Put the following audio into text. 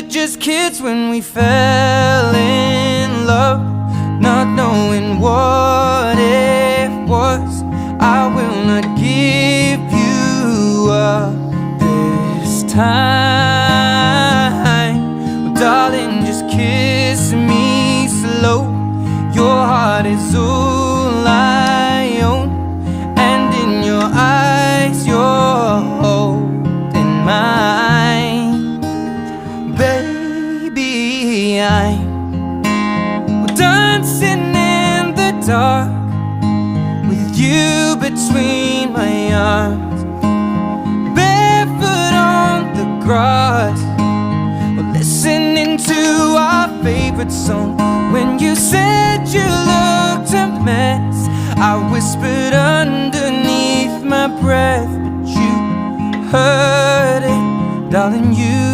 were just kids when we fell in love, not knowing what it was. I will not give you up this time. Well, darling, just kiss me slow. Your heart is all I own, and in your eyes you're holding mine. Baby, I'm dancing in the dark with you between my arms, barefoot on the grass, listening to our favorite song. When you said you looked a mess, I whispered underneath my breath, but you heard it, darling, you